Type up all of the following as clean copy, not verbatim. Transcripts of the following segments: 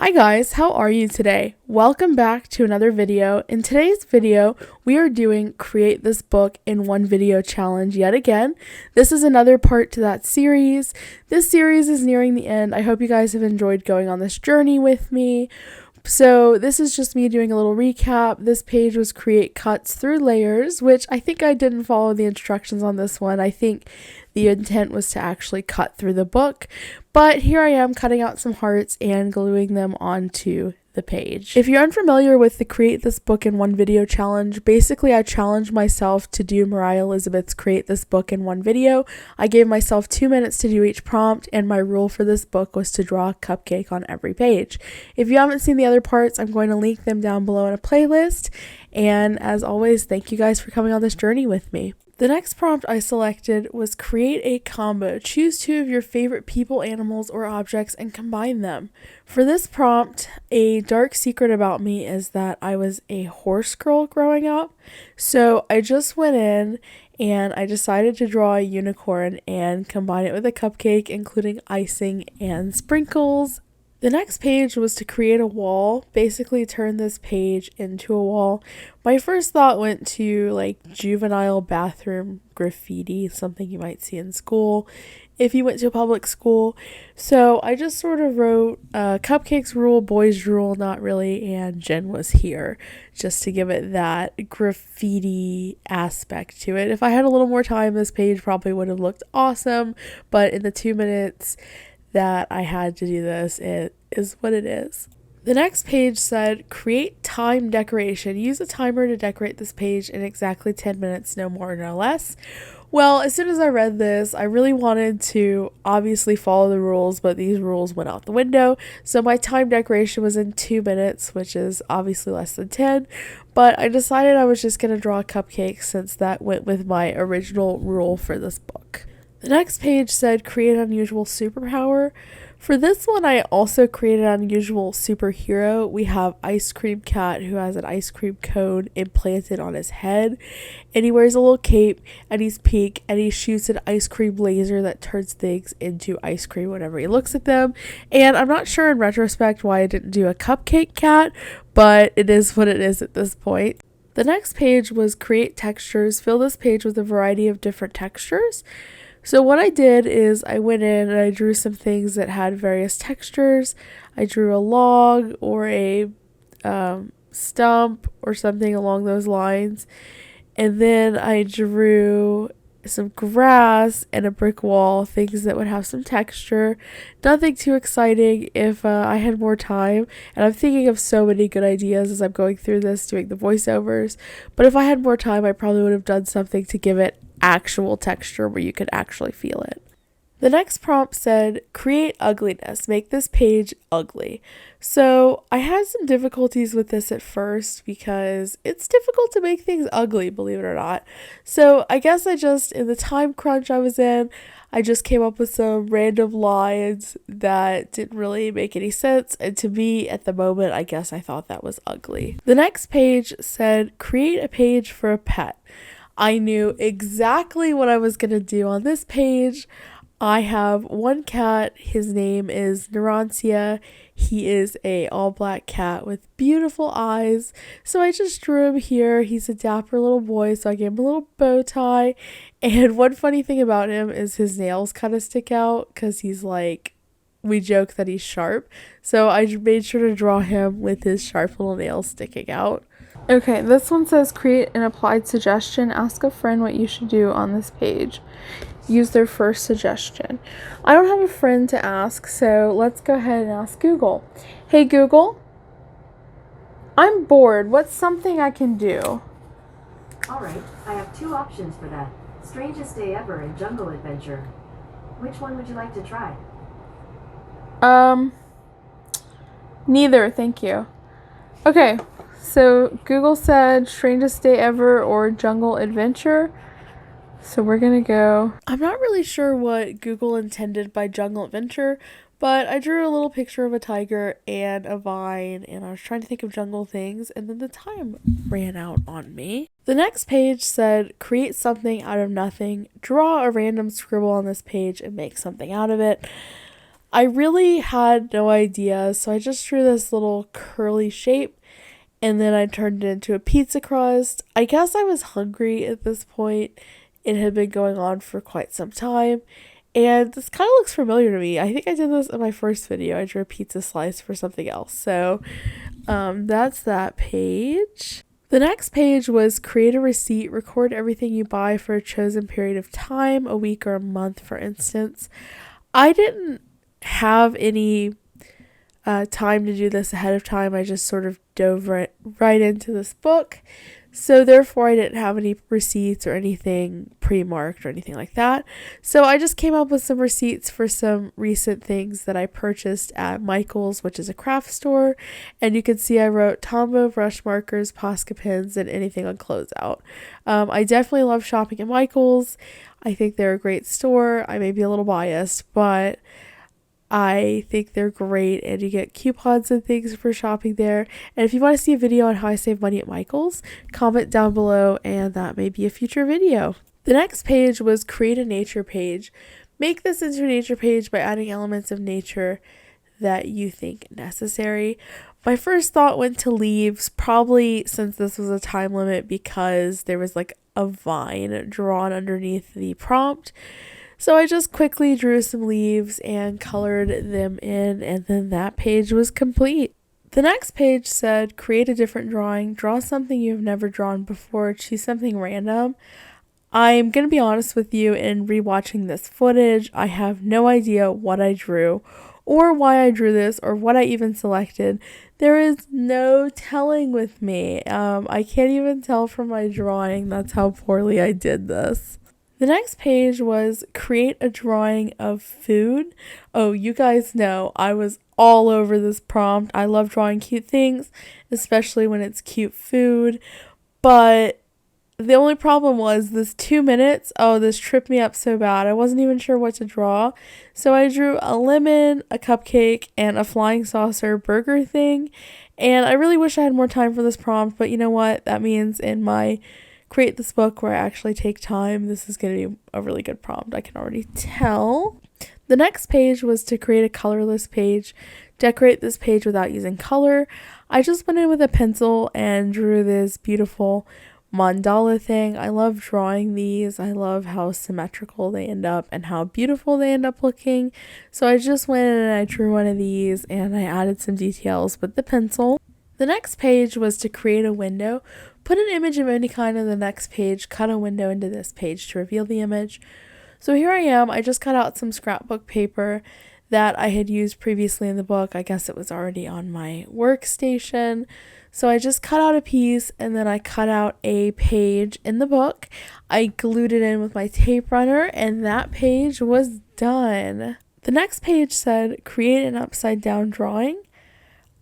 Hi guys, how are you today? Welcome back to another video. In today's video, we are doing Create This Book in One Video challenge yet again. This is another part to that series. This series is nearing the end. I hope you guys have enjoyed going on this journey with me. So this is just me doing a little recap. This page was create cuts through layers, which I think I didn't follow the instructions on this one. I think the intent was to actually cut through the book, but here I am cutting out some hearts and gluing them onto the page. If you're unfamiliar with the Create This Book in One Video challenge, basically I challenged myself to do Moriah Elizabeth's Create This Book in One Video. I gave myself 2 minutes to do each prompt, and my rule for this book was to draw a cupcake on every page. If you haven't seen the other parts, I'm going to link them down below in a playlist, and as always, thank you guys for coming on this journey with me. The next prompt I selected was create a combo. Choose 2 of your favorite people, animals, or objects and combine them. For this prompt, a dark secret about me is that I was a horse girl growing up. So I just went in and I decided to draw a unicorn and combine it with a cupcake, including icing and sprinkles. The next page was to create a wall, basically turn this page into a wall. My first thought went to like juvenile bathroom graffiti, something you might see in school if you went to a public school. So I just sort of wrote cupcakes rule, boys rule, not really, and Jen was here, just to give it that graffiti aspect to it. If I had a little more time, this page probably would have looked awesome, but in the 2 minutes that I had to do this, it is what it is. The next page said, create time decoration. Use a timer to decorate this page in exactly 10 minutes, no more, no less. Well, as soon as I read this, I really wanted to obviously follow the rules, but these rules went out the window. So my time decoration was in 2 minutes, which is obviously less than 10. But I decided I was just going to draw a cupcake since that went with my original rule for this book. The next page said create unusual superpower. For this one, I also created an unusual superhero. We have Ice Cream Cat, who has an ice cream cone implanted on his head, and he wears a little cape, and he's pink, and he shoots an ice cream laser that turns things into ice cream whenever he looks at them. And I'm not sure in retrospect why I didn't do a cupcake cat, but it is what it is at this point. The next page was create textures. Fill this page with a variety of different textures. So what I did is I went in and I drew some things that had various textures. I drew a log or a stump or something along those lines. And then I drew some grass and a brick wall, things that would have some texture. Nothing too exciting if I had more time. And I'm thinking of so many good ideas as I'm going through this, doing the voiceovers. But if I had more time, I probably would have done something to give it actual texture where you could actually feel it. The next prompt said, create ugliness, make this page ugly. So I had some difficulties with this at first because it's difficult to make things ugly, believe it or not. So I guess in the time crunch I was in, I just came up with some random lines that didn't really make any sense. And to me, at the moment, I guess I thought that was ugly. The next page said, create a page for a pet. I knew exactly what I was going to do on this page. I have one cat. His name is Narantia. He is a all-black cat with beautiful eyes. So I just drew him here. He's a dapper little boy, so I gave him a little bow tie. And one funny thing about him is his nails kind of stick out because he's like, we joke that he's sharp. So I made sure to draw him with his sharp little nails sticking out. Okay, this one says create an applied suggestion. Ask a friend what you should do on this page. Use their first suggestion. I don't have a friend to ask, so let's go ahead and ask Google. Hey Google, I'm bored. What's something I can do? Alright, I have 2 options for that. Strangest Day Ever and Jungle Adventure. Which one would you like to try? Neither, thank you. Okay. So Google said strangest day ever or jungle adventure. So we're going to go. I'm not really sure what Google intended by jungle adventure, but I drew a little picture of a tiger and a vine, and I was trying to think of jungle things, and then the time ran out on me. The next page said create something out of nothing. Draw a random scribble on this page and make something out of it. I really had no idea, so I just drew this little curly shape and then I turned it into a pizza crust. I guess I was hungry at this point. It had been going on for quite some time. And this kind of looks familiar to me. I think I did this in my first video. I drew a pizza slice for something else. So that's that page. The next page was create a receipt, record everything you buy for a chosen period of time, a week or a month, for instance. I didn't have any time to do this ahead of time. I just sort of dove right into this book. So therefore I didn't have any receipts or anything pre-marked or anything like that. So I just came up with some receipts for some recent things that I purchased at Michael's, which is a craft store. And you can see I wrote Tombow brush markers, Posca pens, and anything on closeout. I definitely love shopping at Michael's. I think they're a great store. I may be a little biased, but I think they're great, and you get coupons and things for shopping there. And if you want to see a video on how I save money at Michael's, comment down below and that may be a future video. The next page was create a nature page. Make this into a nature page by adding elements of nature that you think necessary. My first thought went to leaves, probably since this was a time limit because there was like a vine drawn underneath the prompt. So I just quickly drew some leaves and colored them in, and then that page was complete. The next page said, create a different drawing, draw something you've never drawn before, choose something random. I'm going to be honest with you, in rewatching this footage, I have no idea what I drew or why I drew this or what I even selected. There is no telling with me. I can't even tell from my drawing. That's how poorly I did this. The next page was create a drawing of food. Oh, you guys know I was all over this prompt. I love drawing cute things, especially when it's cute food. But the only problem was this 2 minutes. Oh, this tripped me up so bad. I wasn't even sure what to draw. So I drew a lemon, a cupcake, and a flying saucer burger thing. And I really wish I had more time for this prompt, but you know what? That means in my create this book where I actually take time, this is going to be a really good prompt. I can already tell. The next page was to create a colorless page. Decorate this page without using color. I just went in with a pencil and drew this beautiful mandala thing. I love drawing these. I love how symmetrical they end up and how beautiful they end up looking. So I just went in and I drew one of these and I added some details with the pencil. The next page was to create a window. Put an image of any kind on the next page, cut a window into this page to reveal the image. So here I am. I just cut out some scrapbook paper that I had used previously in the book. I guess it was already on my workstation. So I just cut out a piece and then I cut out a page in the book. I glued it in with my tape runner and that page was done. The next page said, create an upside down drawing.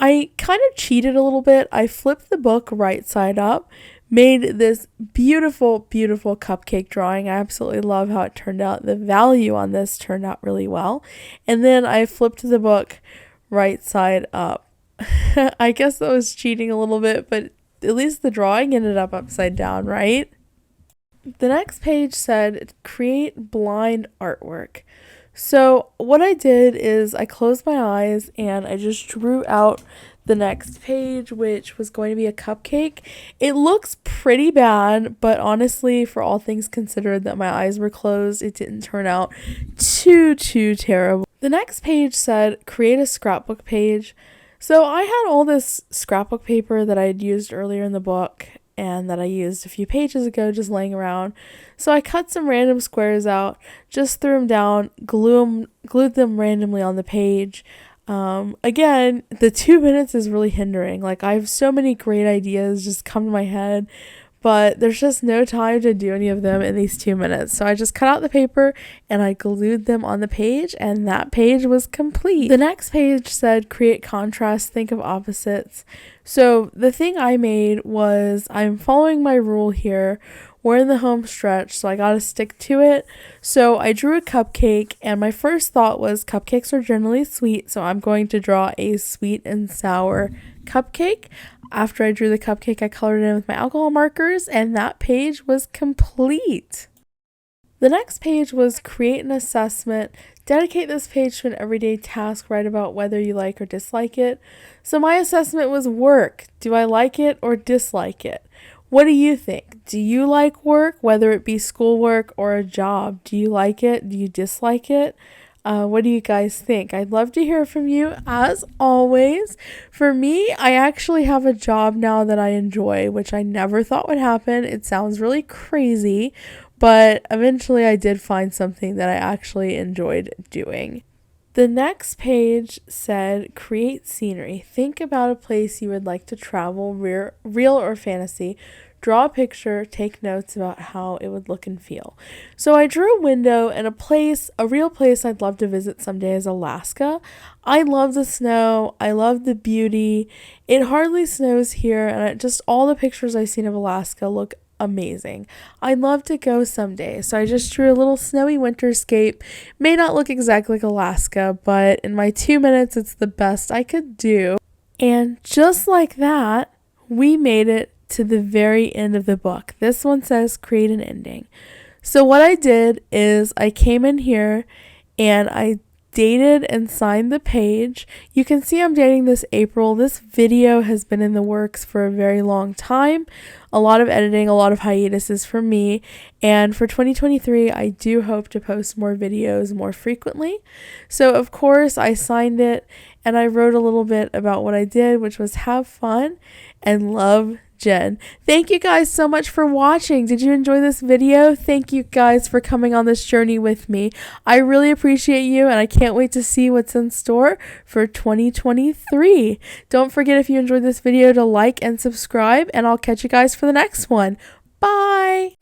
I kind of cheated a little bit. I flipped the book right side up, made this beautiful, beautiful cupcake drawing. I absolutely love how it turned out. The value on this turned out really well. And then I flipped the book right side up. I guess that was cheating a little bit, but at least the drawing ended up upside down, right? The next page said, create blind artwork. So what I did is I closed my eyes and I just drew out the next page, which was going to be a cupcake. It looks pretty bad, but honestly, for all things considered that my eyes were closed, it didn't turn out too terrible. The next page said, create a scrapbook page. So I had all this scrapbook paper that I had used earlier in the book and that I used a few pages ago just laying around. So I cut some random squares out, just threw them down, glued them randomly on the page. Again, the 2 minutes is really hindering. Like, I have so many great ideas just come to my head, but there's just no time to do any of them in these 2 minutes. So I just cut out the paper and I glued them on the page, and that page was complete. The next page said, create contrast, think of opposites. So the thing I made was, I'm following my rule here. We're in the home stretch, so I gotta stick to it. So I drew a cupcake, and my first thought was cupcakes are generally sweet, so I'm going to draw a sweet and sour cupcake. After I drew the cupcake, I colored it in with my alcohol markers, and that page was complete. The next page was create an assessment. Dedicate this page to an everyday task. Write about whether you like or dislike it. So my assessment was work. Do I like it or dislike it? What do you think? Do you like work, whether it be schoolwork or a job? Do you like it? Do you dislike it? What do you guys think? I'd love to hear from you as always. For me, I actually have a job now that I enjoy, which I never thought would happen. It sounds really crazy, but eventually I did find something that I actually enjoyed doing. The next page said, create scenery. Think about a place you would like to travel, real or fantasy. Draw a picture, take notes about how it would look and feel. So I drew a window and a real place I'd love to visit someday is Alaska. I love the snow. I love the beauty. It hardly snows here, and just all the pictures I've seen of Alaska look amazing. I'd love to go someday. So I just drew a little snowy winterscape. May not look exactly like Alaska, but in my 2 minutes, it's the best I could do. And just like that, we made it to the very end of the book. This one says create an ending. So what I did is I came in here and I dated and signed the page. You can see I'm dating this April. This video has been in the works for a very long time. A lot of editing, a lot of hiatuses for me. And for 2023, I do hope to post more videos more frequently. So of course I signed it and I wrote a little bit about what I did, which was have fun and love Jen. Thank you guys so much for watching. Did you enjoy this video? Thank you guys for coming on this journey with me. I really appreciate you, and I can't wait to see what's in store for 2023. Don't forget, if you enjoyed this video, to like and subscribe, and I'll catch you guys for the next one. Bye!